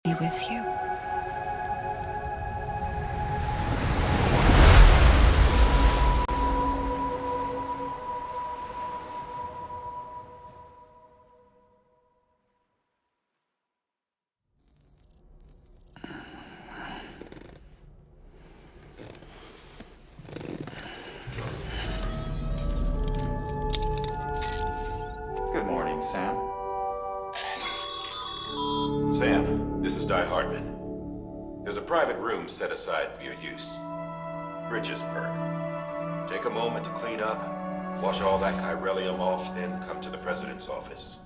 be with you. Good morning, Sam. Sam, this is Di Hartman. There's a private room set aside for your use. Bridges perk. Take a moment to clean up, wash all that chiralium off, then come to the president's office.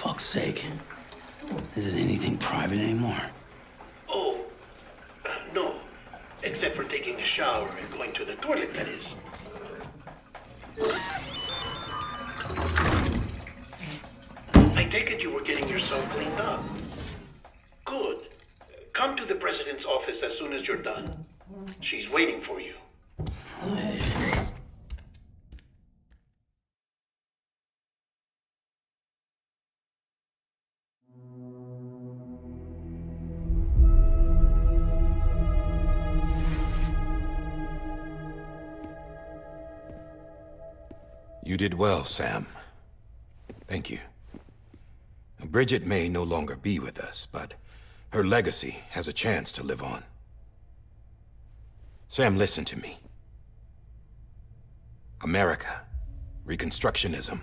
fuck's sake. Is it anything private anymore? Oh, no. Except for taking a shower and going to the toilet, that is. I take it you were getting yourself cleaned up. Good. Come to the president's office as soon as you're done. She's waiting for you. You did well, Sam. Thank you. Bridget may no longer be with us, but her legacy has a chance to live on. Sam, listen to me. America, Reconstructionism,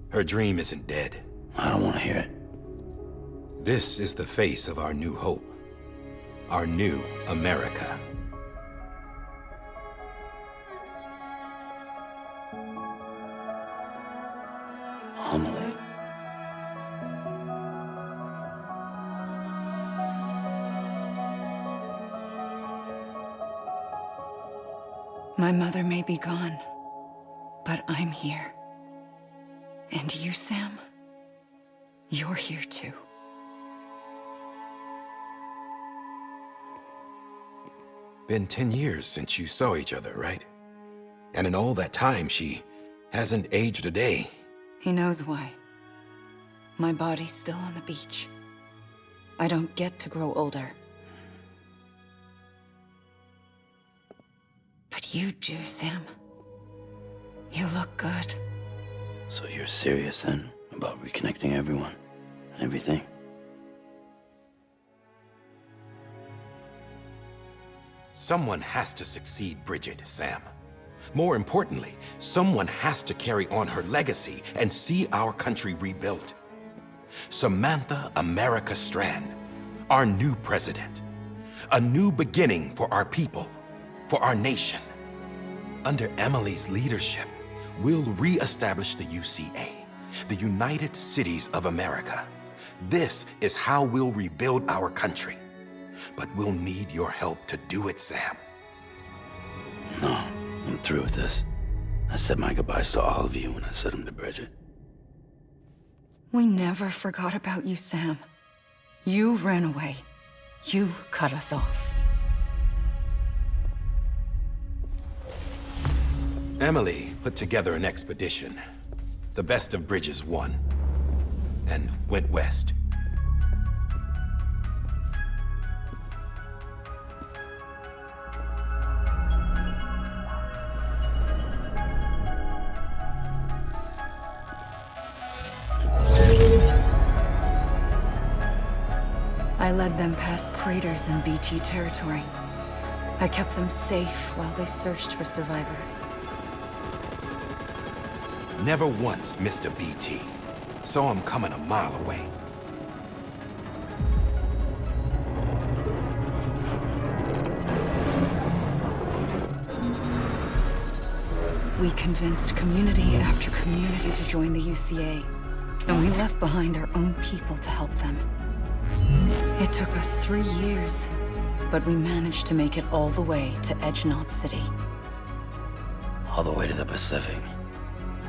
her dream isn't dead. I don't want to hear it. This is the face of our new hope. Our new America. Amelie. My mother may be gone, but I'm here. And you, Sam, you're here too. Been 10 years since you saw each other, right? And in all that time, she hasn't aged a day. He knows why. My body's still on the beach. I don't get to grow older. But you do, Sam. You look good. So you're serious then about reconnecting everyone and everything? Someone has to succeed Bridget, Sam. More importantly, someone has to carry on her legacy and see our country rebuilt. Samantha America Strand, our new president. A new beginning for our people, for our nation. Under Amelie's leadership, we'll re-establish the UCA, the United Cities of America. This is how we'll rebuild our country. But we'll need your help to do it, Sam. No, I'm through with this. I said my goodbyes to all of you when I said them to Bridget. We never forgot about you, Sam. You ran away. You cut us off. Amelie put together an expedition. The best of Bridges won. And went west. I led them past craters in BT territory. I kept them safe while they searched for survivors. Never once missed a BT. Saw him coming a mile away. We convinced community after community to join the UCA, and we left behind our own people to help them. It took us 3 years, but we managed to make it all the way to Edge Knot City. All the way to the Pacific.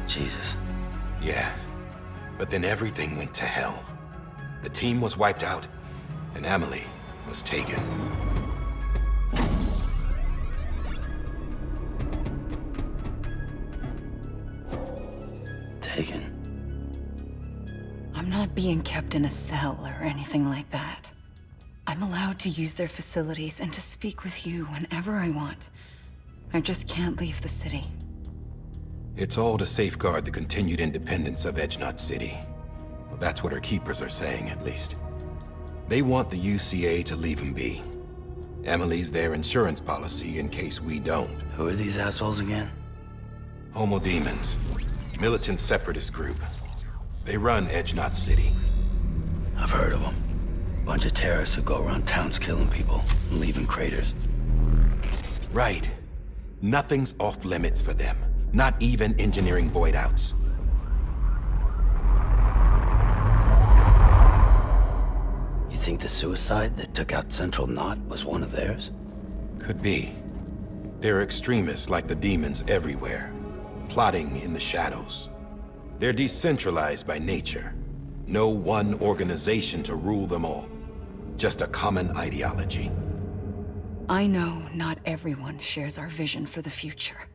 Jesus. Yeah, but then everything went to hell. The team was wiped out, and Amelie was taken. Taken? I'm not being kept in a cell or anything like that. I'm allowed to use their facilities and to speak with you whenever I want. I just can't leave the city. It's all to safeguard the continued independence of Edge Knot City. Well, that's what our keepers are saying, at least. They want the UCA to leave them be. Amelie's their insurance policy in case we don't. Who are these assholes again? Homo Demons. Militant separatist group. They run Edge Knot City. I've heard of them. Bunch of terrorists who go around towns killing people and leaving craters. Right. Nothing's off limits for them. Not even engineering void outs. think the suicide that took out Central Knot was one of theirs? Could be. There are extremists like the demons everywhere, plotting in the shadows. They're decentralized by nature. No one organization to rule them all. Just a common ideology. I know not everyone shares our vision for the future.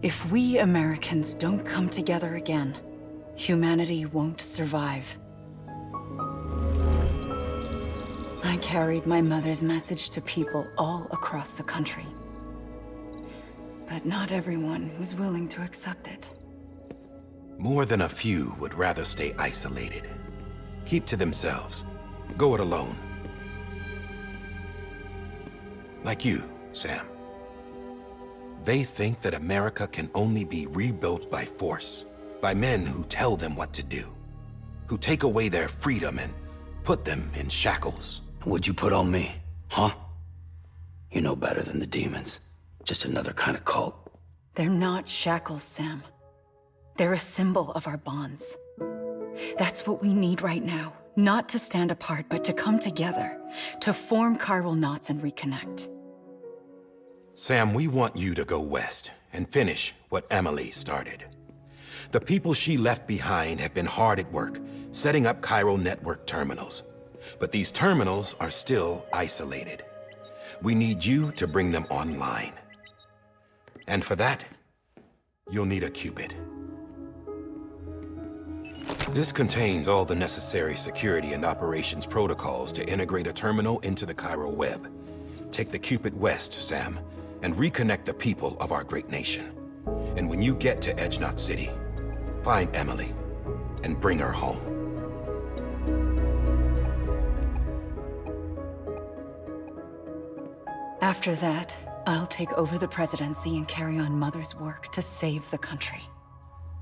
If we Americans don't come together again, humanity won't survive. I carried my mother's message to people all across the country. But not everyone was willing to accept it. More than a few would rather stay isolated. Keep to themselves. Go it alone. Like you, Sam. They think that America can only be rebuilt by force, by men who tell them what to do, who take away their freedom and put them in shackles. What'd you put on me, huh? You know better than the demons. Just another kind of cult. They're not shackles, Sam. They're a symbol of our bonds. That's what we need right now. Not to stand apart, but to come together, to form chiral knots and reconnect. Sam, we want you to go west and finish what Amelie started. The people she left behind have been hard at work, setting up chiral network terminals. But these terminals are still isolated. We need you to bring them online. And for that, you'll need a Cupid. This contains all the necessary security and operations protocols to integrate a terminal into the chiral web. Take the Cupid west, Sam, and reconnect the people of our great nation. And when you get to Edge Knot City, find Amelie and bring her home. After that, I'll take over the presidency and carry on Mother's work to save the country.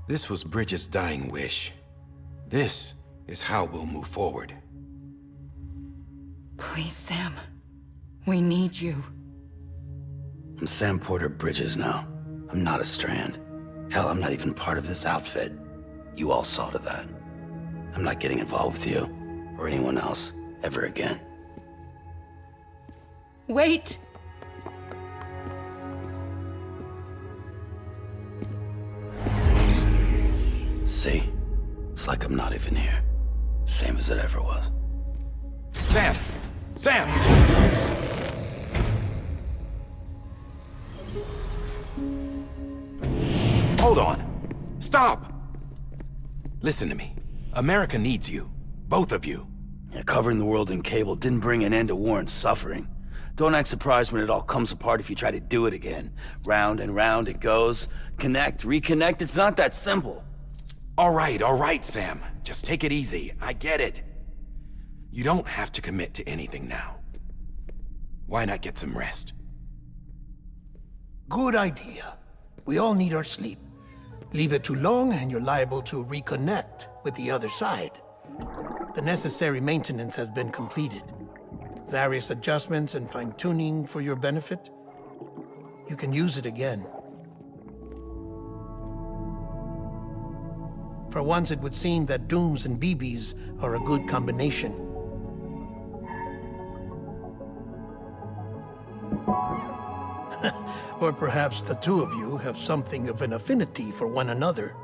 This was Bridget's dying wish. This is how we'll move forward. Please, Sam. We need you. I'm Sam Porter Bridges now. I'm not a Strand. Hell, I'm not even part of this outfit. You all saw to that. I'm not getting involved with you, or anyone else, ever again. Wait! See? It's like I'm not even here. Same as it ever was. Sam! Sam! Hold on. Stop! Listen to me. America needs you. Both of you. Yeah, covering the world in cable didn't bring an end to war and suffering. Don't act surprised when it all comes apart if you try to do it again. Round and round it goes. Connect, reconnect, it's not that simple. All right, Sam. Just take it easy. I get it. You don't have to commit to anything now. Why not get some rest? Good idea. We all need our sleep. Leave it too long and you're liable to reconnect with the other side. The necessary maintenance has been completed. Various adjustments and fine-tuning for your benefit. You can use it again. For once, it would seem that Dooms and BBs are a good combination. Or perhaps the two of you have something of an affinity for one another.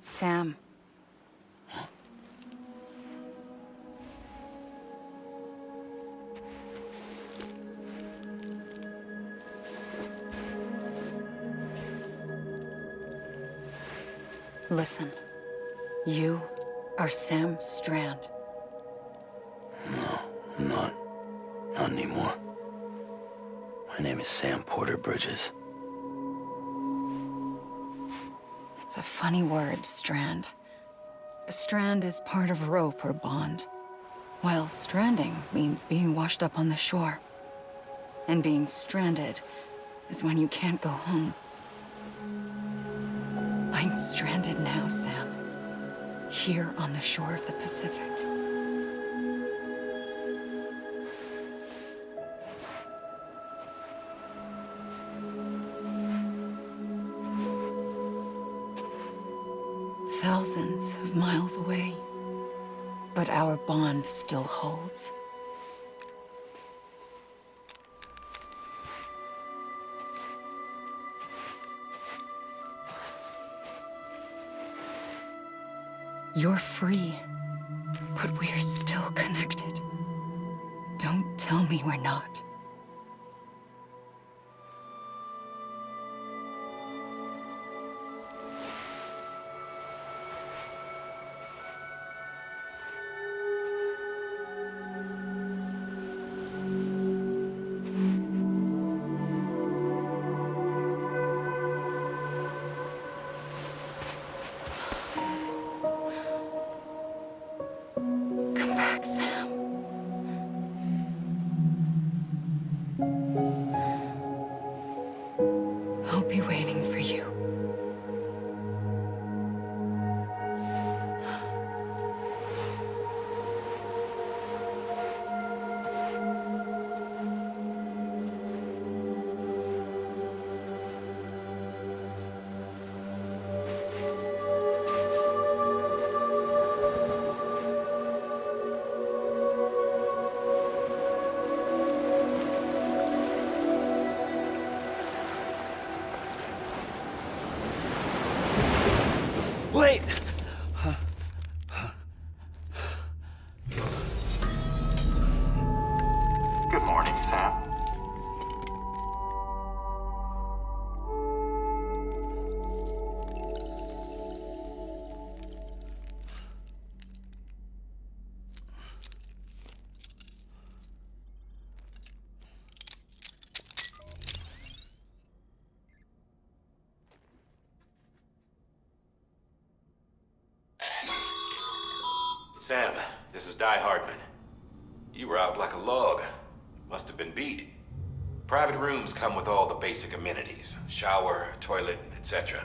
Sam. Listen. You are Sam Strand. No, I'm not. Not anymore. My name is Sam Porter Bridges. It's a funny word, strand. A strand is part of rope or bond, while stranding means being washed up on the shore. And being stranded is when you can't go home. I'm stranded now, Sam. Here on the shore of the Pacific. Thousands of miles away, but our bond still holds. You're free, but we're still connected. Don't tell me we're not. Come back, Sam. I'll be waiting for you. Wait! Good morning, Sam. Sam, this is Die Hartman. You were out like a log. Must have been beat. Private rooms come with all the basic amenities. Shower, toilet, etc.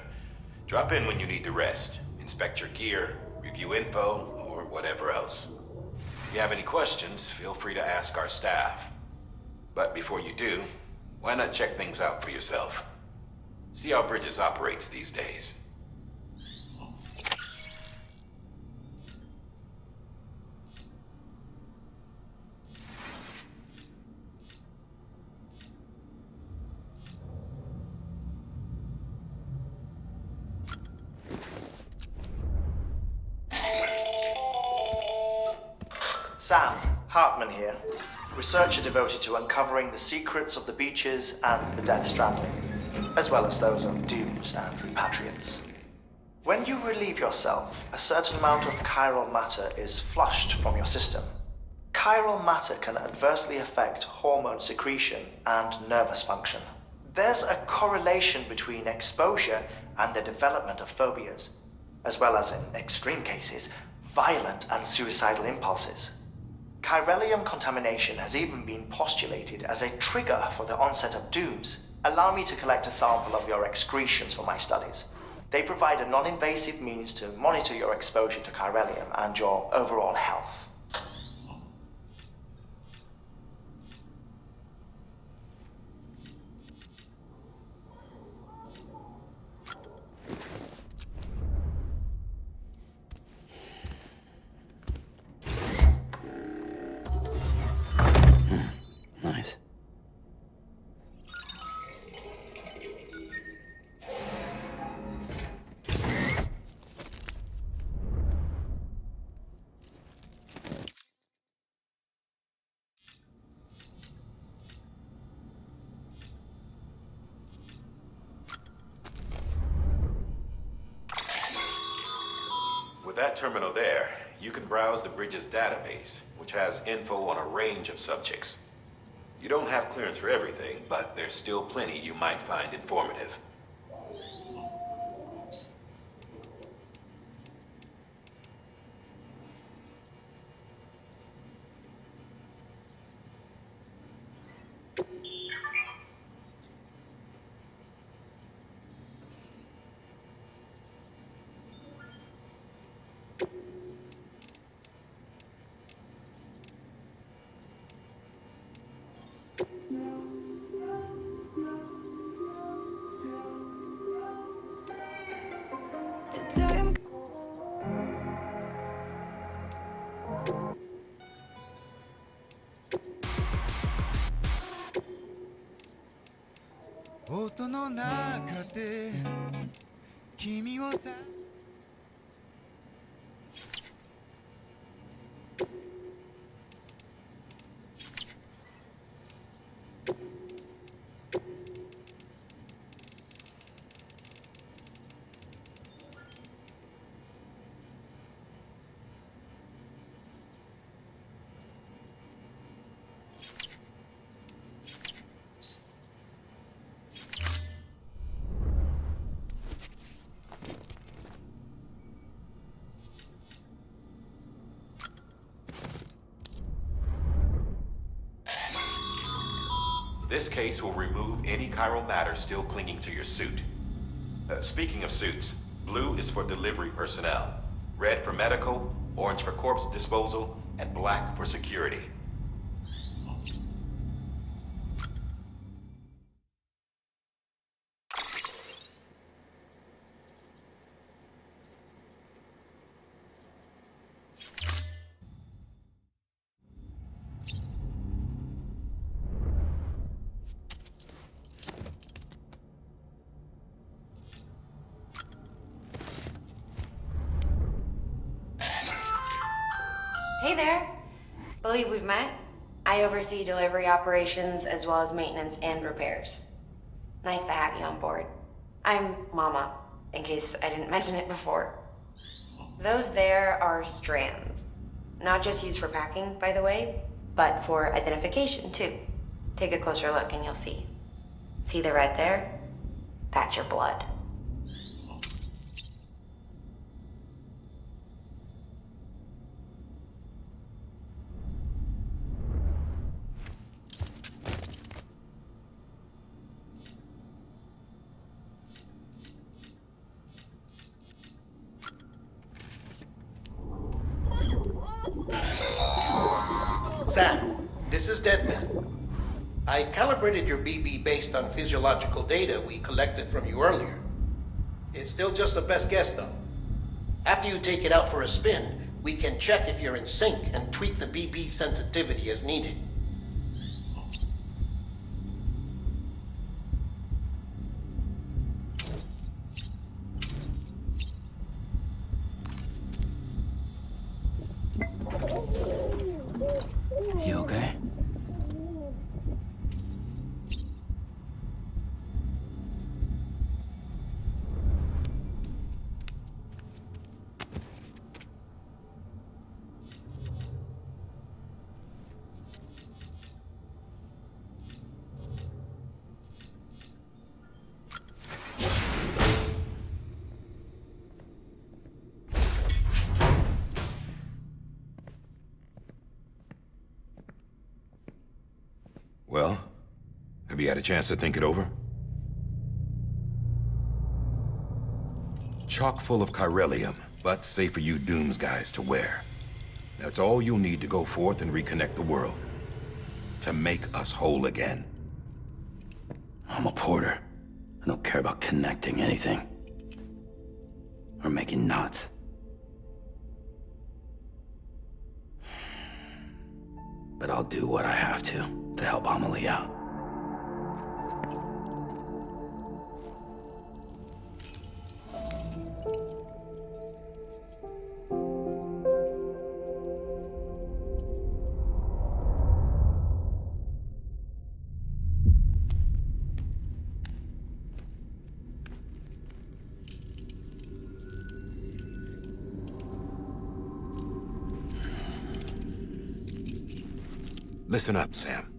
Drop in when you need to rest. Inspect your gear, review info, or whatever else. If you have any questions, feel free to ask our staff. But before you do, why not check things out for yourself? See how Bridges operates these days. Sam, Hartman here, researcher devoted to uncovering the secrets of the beaches and the death stranding, as well as those of dooms and repatriates. When you relieve yourself, a certain amount of chiral matter is flushed from your system. Chiral matter can adversely affect hormone secretion and nervous function. There's a correlation between exposure and the development of phobias, as well as, in extreme cases, violent and suicidal impulses. Chiralium contamination has even been postulated as a trigger for the onset of dooms. Allow me to collect a sample of your excretions for my studies. They provide a non-invasive means to monitor your exposure to chiralium and your overall health. Nice. that terminal there, you can browse the bridge's database, which has info on a range of subjects. You don't have clearance for everything, but there's still plenty you might find informative. Today I'm音の中で君をさThis case will remove any chiral matter still clinging to your suit. Speaking of suits, blue is for delivery personnel, red for medical, orange for corpse disposal, and black for security. Hey there. Believe we've met. I oversee delivery operations as well as maintenance and repairs. Nice to have you on board. I'm Mama, in case I didn't mention it before. Those there are strands. Not just used for packing, by the way, but for identification too. Take a closer look and you'll see. See the red there? That's your blood. Sam, this is Deadman. I calibrated your BB based on physiological data we collected from you earlier. It's still just a best guess, though. After you take it out for a spin, we can check if you're in sync and tweak the BB sensitivity as needed. You okay? Well, have you had a chance to think it over? Chock full of chiralium, but safe for you Dooms guys to wear. That's all you'll need to go forth and reconnect the world. To make us whole again. I'm a porter. I don't care about connecting anything. Or making knots. But I'll do what I have to help Amelie out. Listen up, Sam.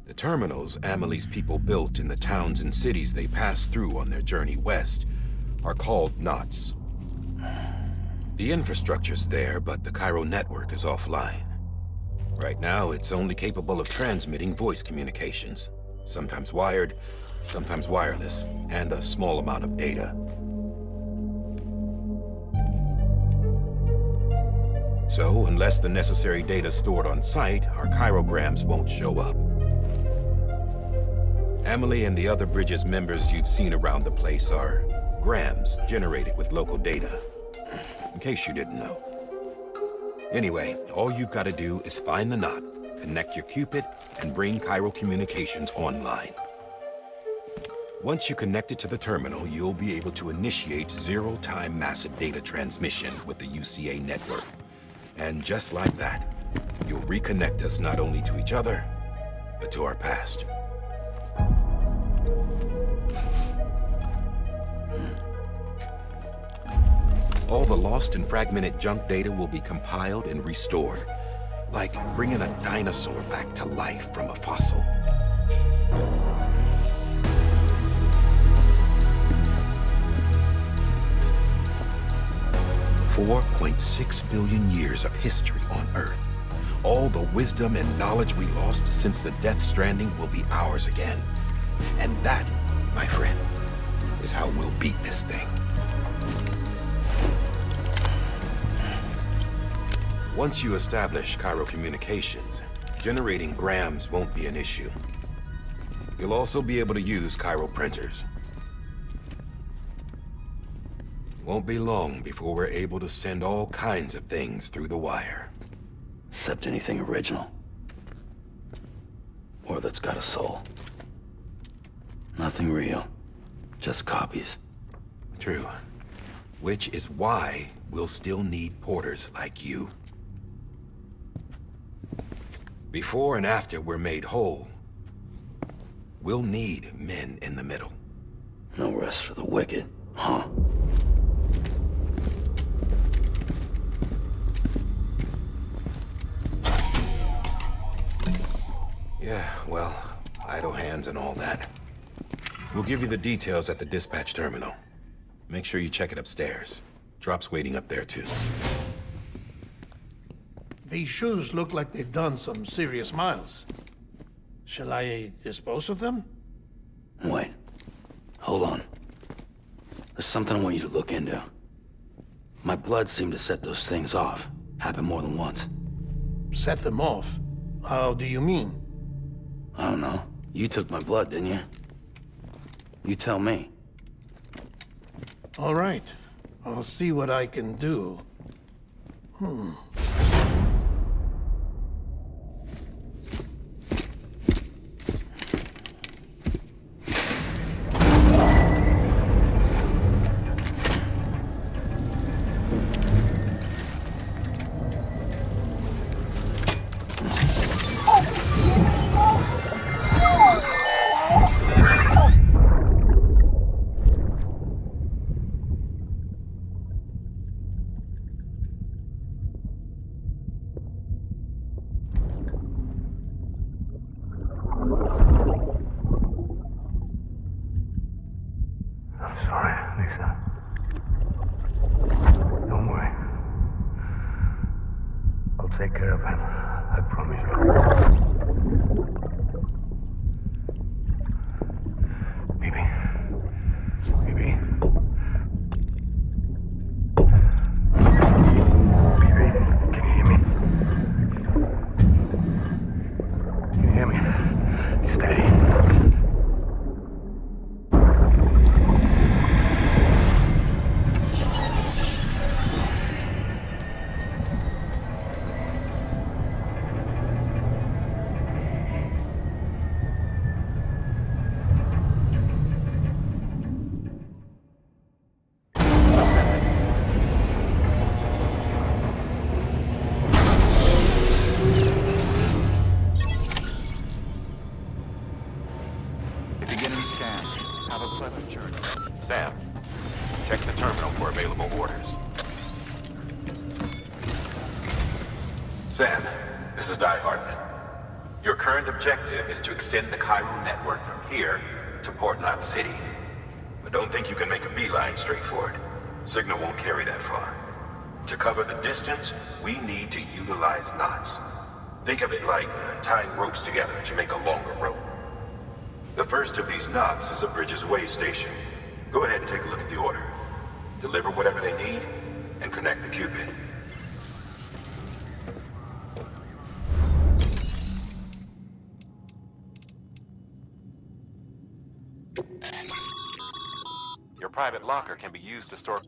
The terminals Amelie's people built in the towns and cities they passed through on their journey west are called knots. The infrastructure's there, but the Cairo network is offline. Right now, it's only capable of transmitting voice communications, sometimes wired, sometimes wireless, and a small amount of data. So, unless the necessary data is stored on site, our chirograms won't show up. Amelie and the other Bridges members you've seen around the place are grams generated with local data, in case you didn't know. Anyway, all you've got to do is find the knot, connect your Cupid, and bring Cairo communications online. Once you connect it to the terminal, you'll be able to initiate zero-time massive data transmission with the UCA network. And just like that, you'll reconnect us not only to each other, but to our past. All the lost and fragmented junk data will be compiled and restored, like bringing a dinosaur back to life from a fossil. $4.6 billion years of history on Earth. All the wisdom and knowledge we lost since the Death Stranding will be ours again. And that, my friend, is how we'll beat this thing. Once you establish Cairo communications, generating grams won't be an issue. You'll also be able to use Cairo printers. Won't be long before we're able to send all kinds of things through the wire. Except anything original. Or that's got a soul. Nothing real. Just copies. True. Which is why we'll still need porters like you. Before and after we're made whole, we'll need men in the middle. No rest for the wicked, huh? Yeah, well, idle hands and all that. We'll give you the details at the dispatch terminal. Make sure you check it upstairs. Drop's waiting up there, too. These shoes look like they've done some serious miles. Shall I dispose of them? Wait. Hold on. There's something I want you to look into. My blood seemed to set those things off. Happened more than once. Set them off? How do you mean? I don't know. You took my blood, didn't you? You tell me. All right. I'll see what I can do. Take care of him. I promise you. Baby. Baby. Baby, can you hear me? Can you hear me? Steady. Sam, check the terminal for available orders. Sam, this is Die Hartman. Your current objective is to extend the chiral network from here to Port Knot City. But don't think you can make a beeline straight for it. Signal won't carry that far. To cover the distance, we need to utilize knots. Think of it like tying ropes together to make a longer rope. The first of these knots is a Bridges Way station. Go ahead and take a look at the order. Deliver whatever they need, and connect the Cupid. Your private locker can be used to store...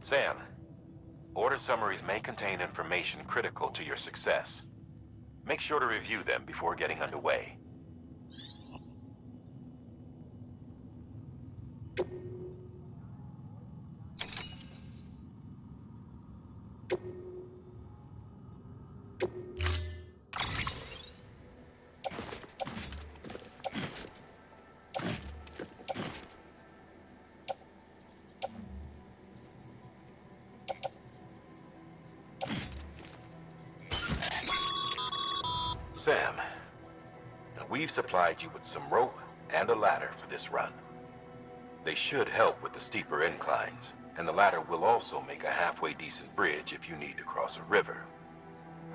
Sam, order summaries may contain information critical to your success. Make sure to review them before getting underway. Sam, now we've supplied you with some rope and a ladder for this run. They should help with the steeper inclines, and the ladder will also make a halfway decent bridge if you need to cross a river.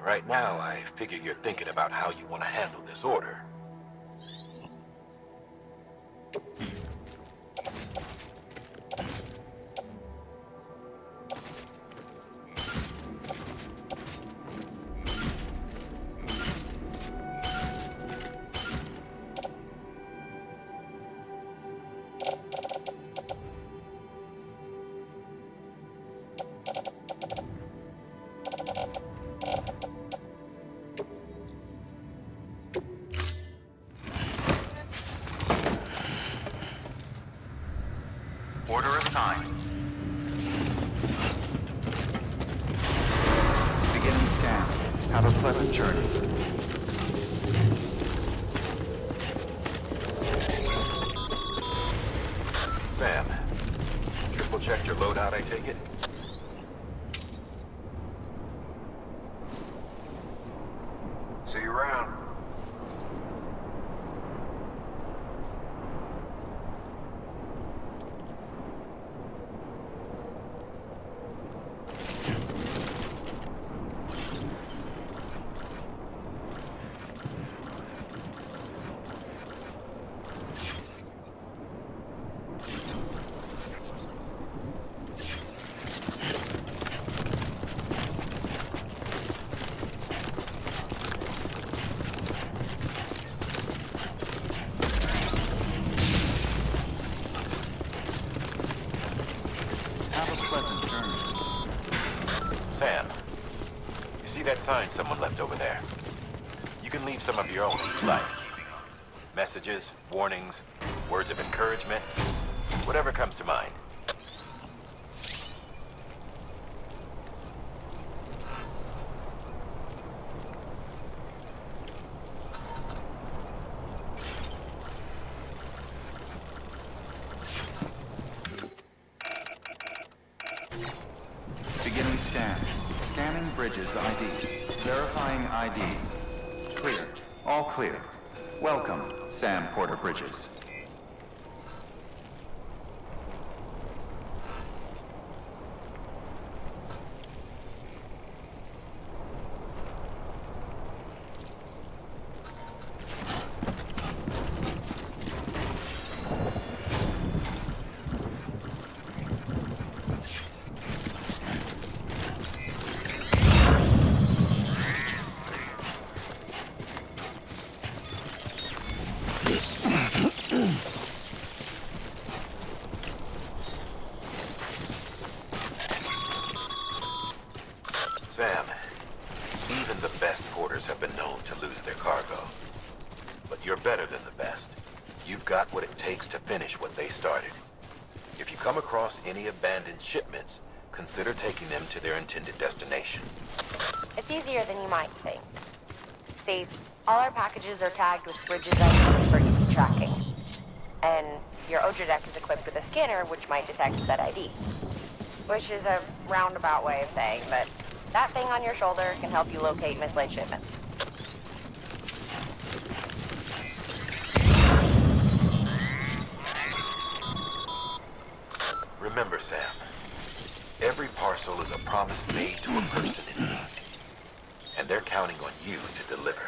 Right now, I figure you're thinking about how you want to handle this order. Order assigned. Beginning scan. Have a pleasant journey. Sam, triple checked your loadout, I take it? See you around. Sam, you see that sign someone left over there? You can leave some of your own if you like. Messages, warnings, words of encouragement, whatever comes to mind. Beginning scan. Scanning Bridges ID. Verifying ID. Clear. All clear. Welcome, Sam Porter Bridges. Sam, even the best porters have been known to lose their cargo. better than the best. You've got what it takes to finish what they started. If you come across any abandoned shipments, consider taking them to their intended destination. It's easier than you might think. See, all our packages are tagged with Bridges IDs for easy tracking. And your Oja deck is equipped with a scanner which might detect said IDs. Which is a roundabout way of saying that that thing on your shoulder can help you locate mislaid shipments. Remember, Sam, every parcel is a promise made to a person in need. And they're counting on you to deliver.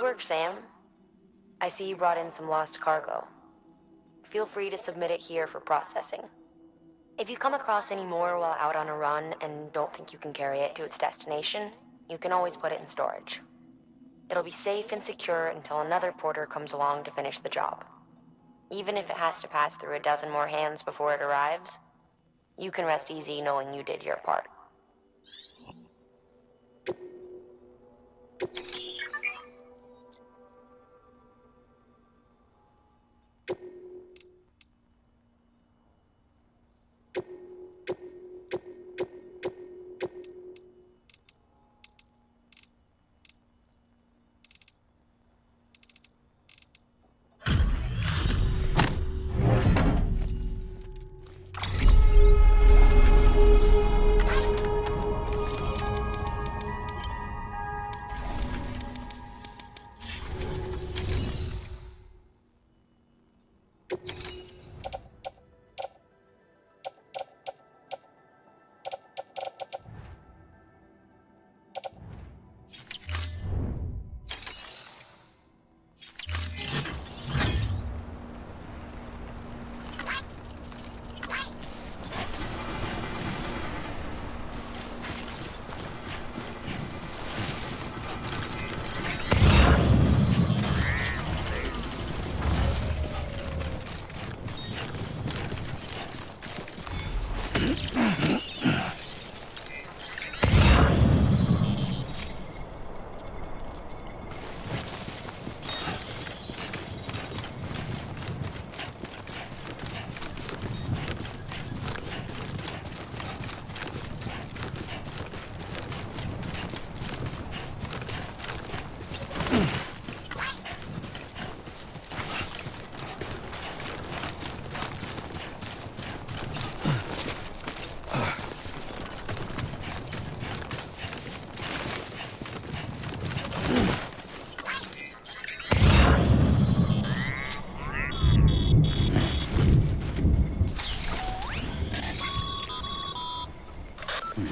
work, Sam. I see you brought in some lost cargo. Feel free to submit it here for processing. If you come across any more while out on a run and don't think you can carry it to its destination, you can always put it in storage. It'll be safe and secure until another porter comes along to finish the job. Even if it has to pass through a dozen more hands before it arrives, you can rest easy knowing you did your part.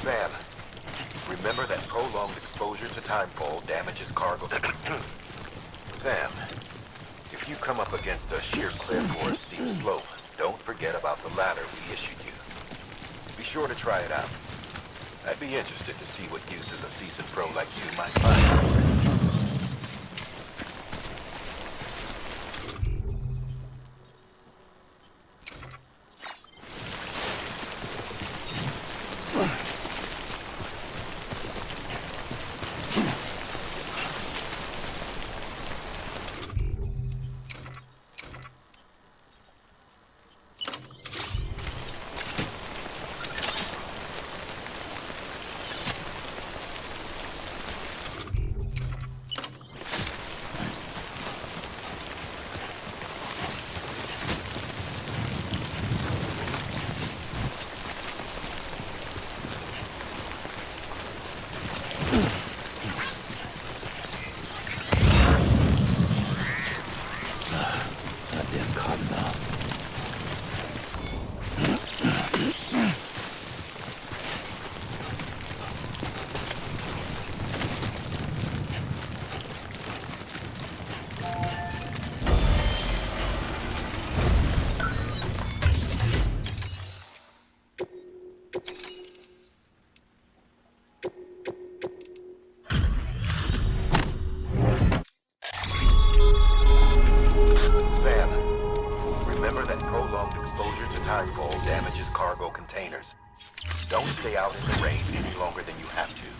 Sam, remember that prolonged exposure to timefall damages cargo. Sam, if you come up against a sheer cliff or a steep slope, don't forget about the ladder we issued you. Be sure to try it out. I'd be interested to see what uses a seasoned pro like you might find for it. Don't stay out in the rain any longer than you have to.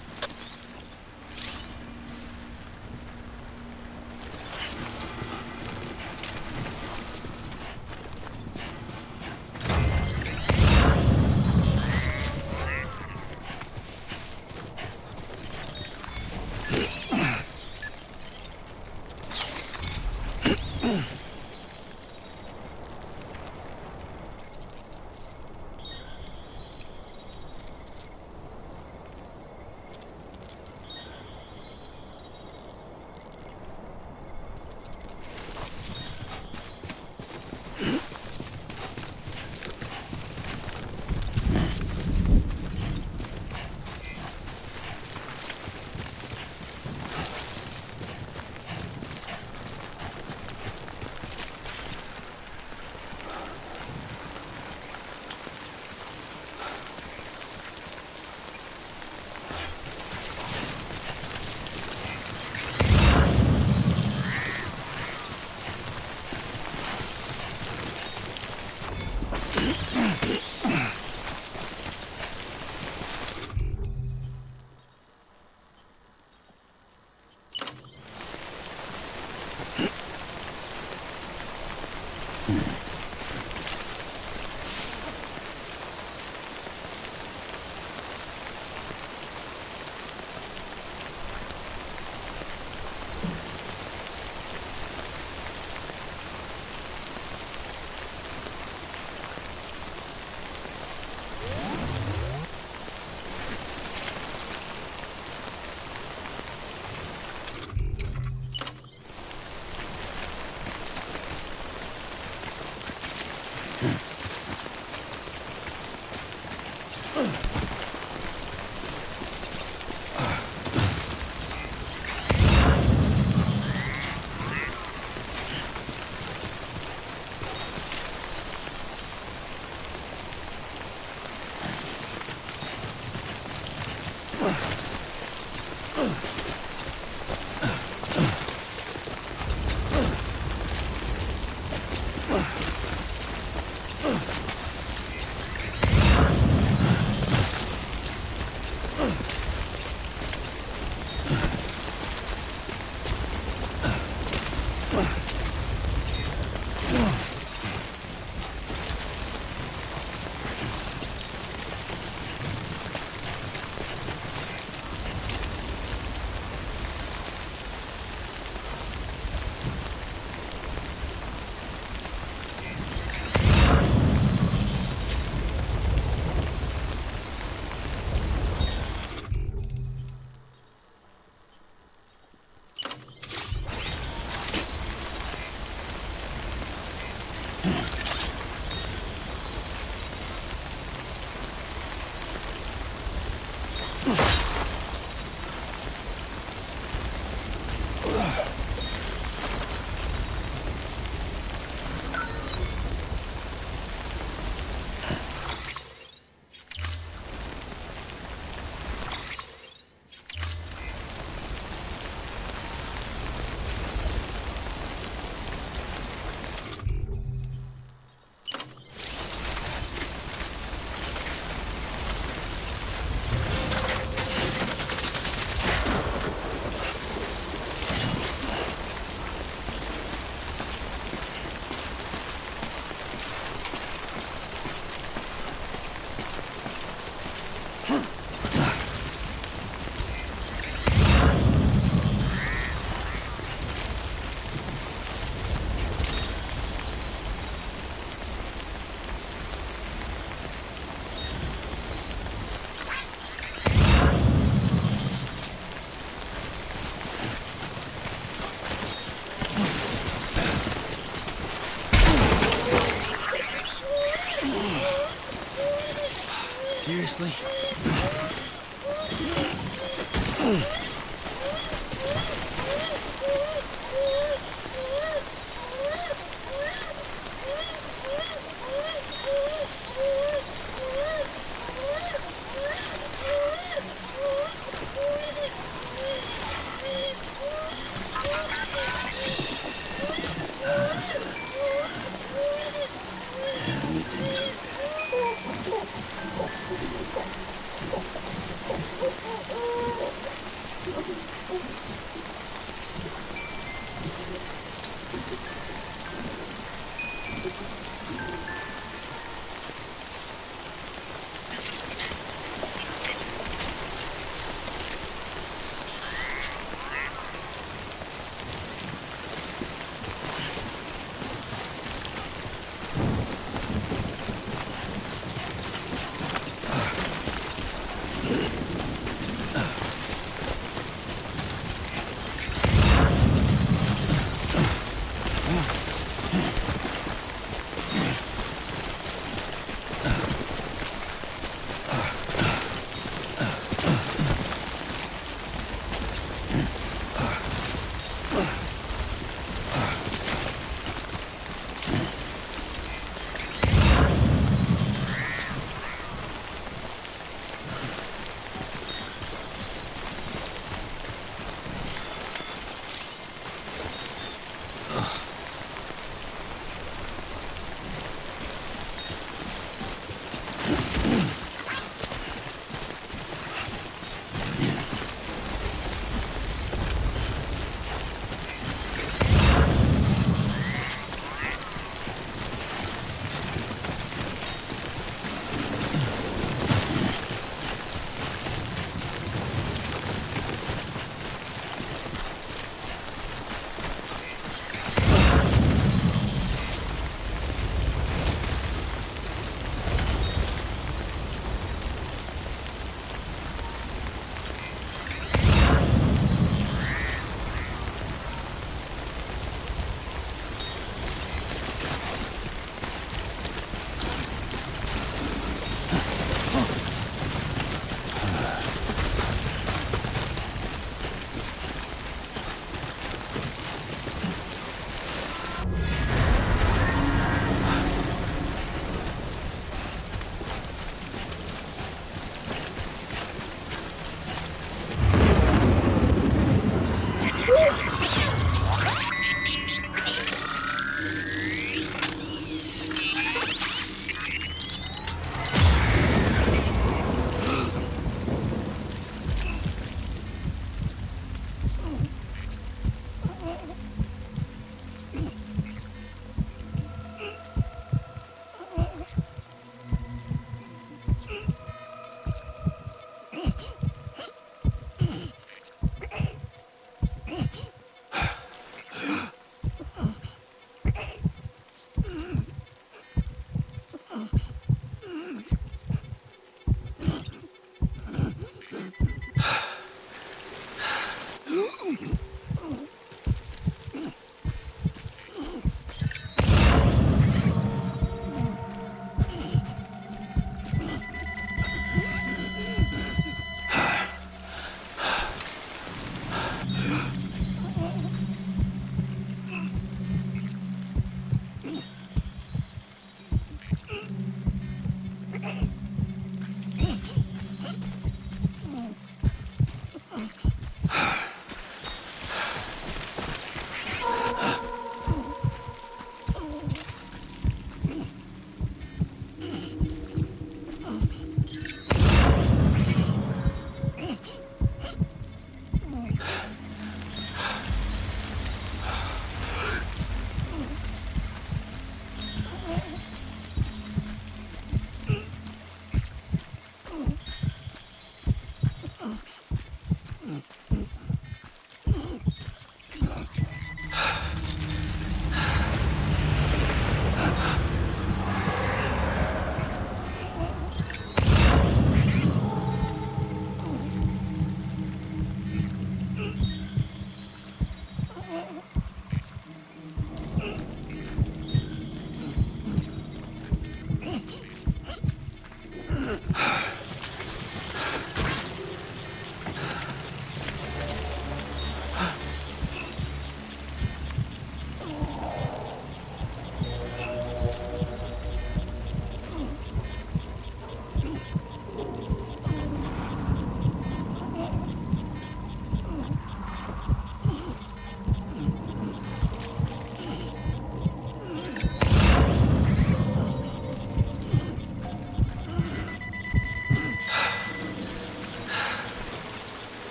Seriously?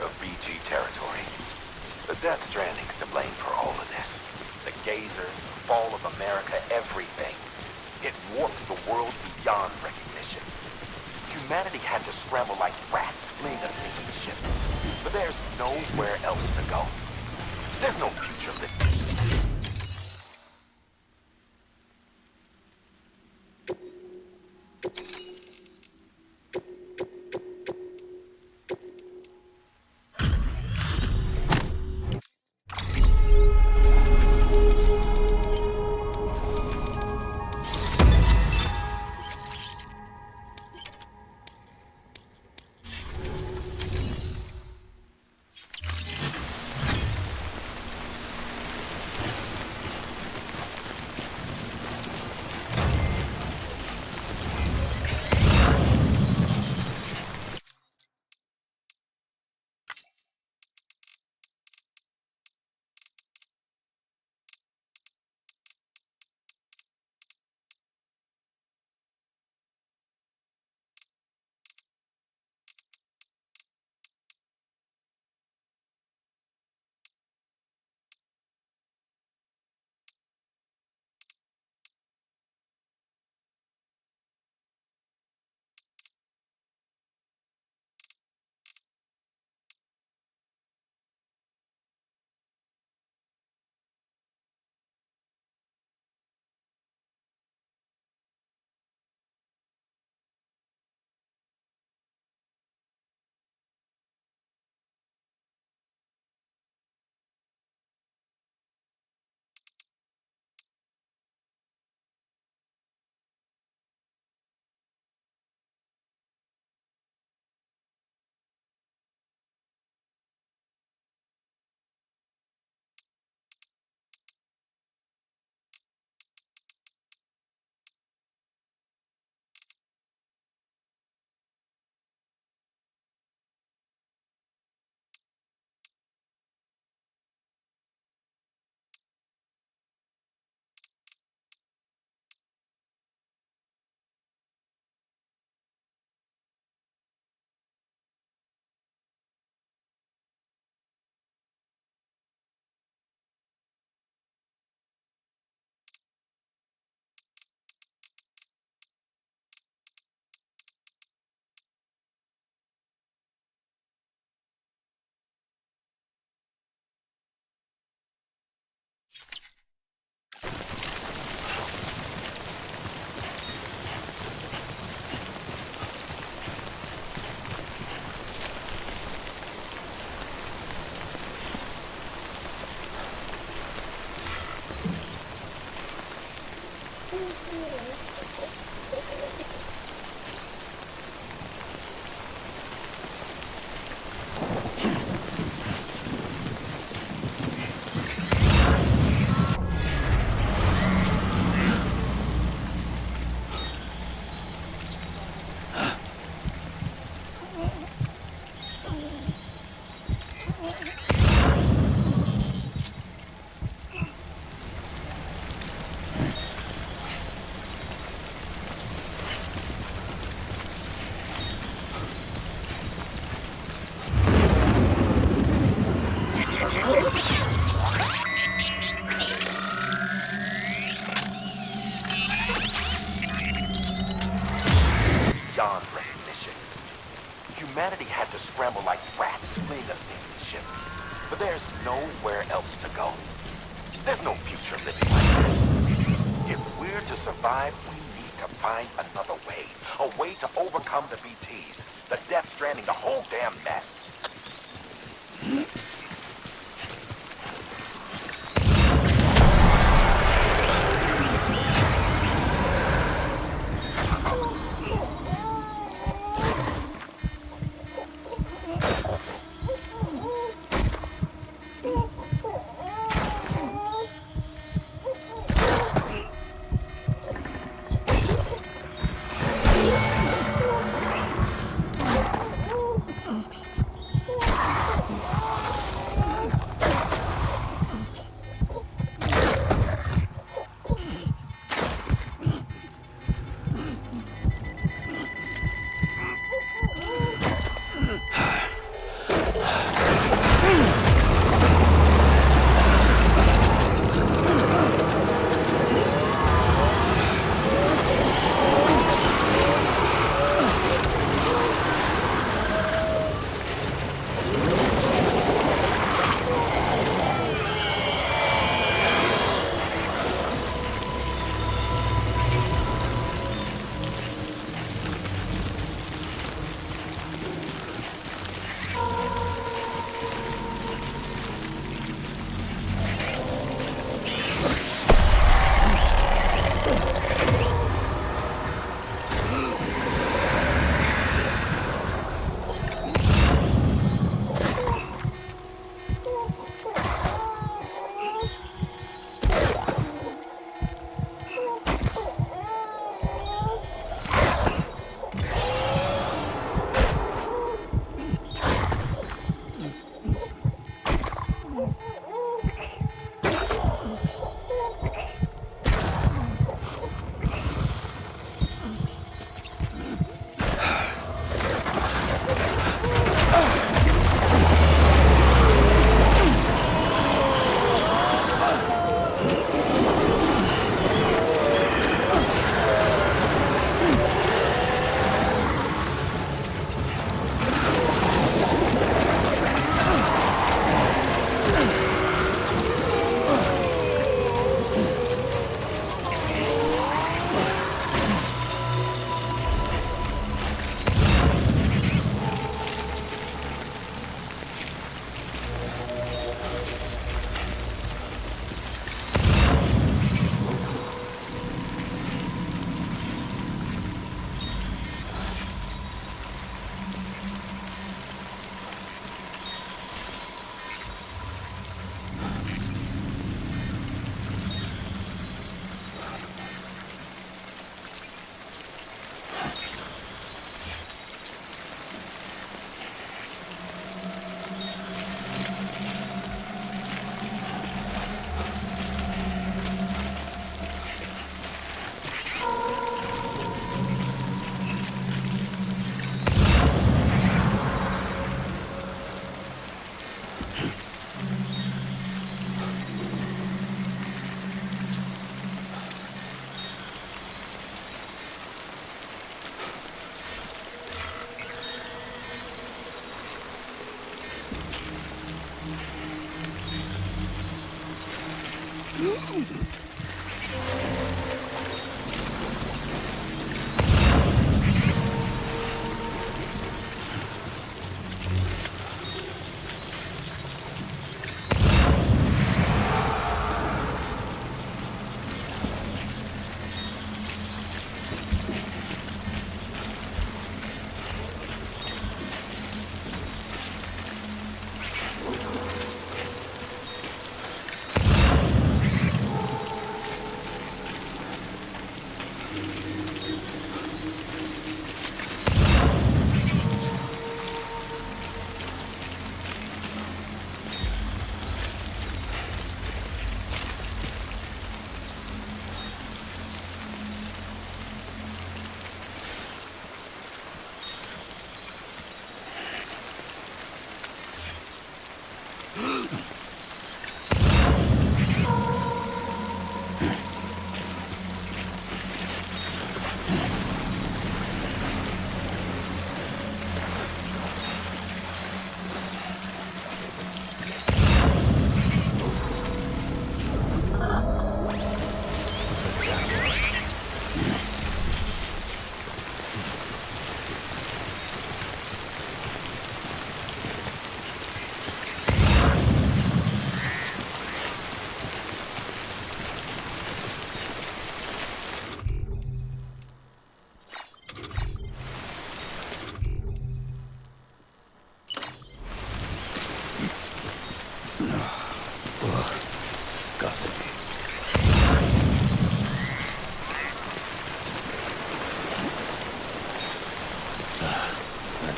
of BG territory. The Death Stranding's to blame for all of this. The gazers, the fall of America, everything. It warped the world beyond recognition. Humanity had to scramble like rats fleeing a sinking ship. But there's nowhere else to go. There's no future living. Beyond recognition. Humanity had to scramble like rats fleeing a sinking ship. But there's nowhere else to go. There's no future living like this. If we're to survive, we need to find another way. A way to overcome the BTs, the Death Stranding, the whole damn mess.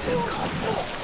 Goddamn cosmo.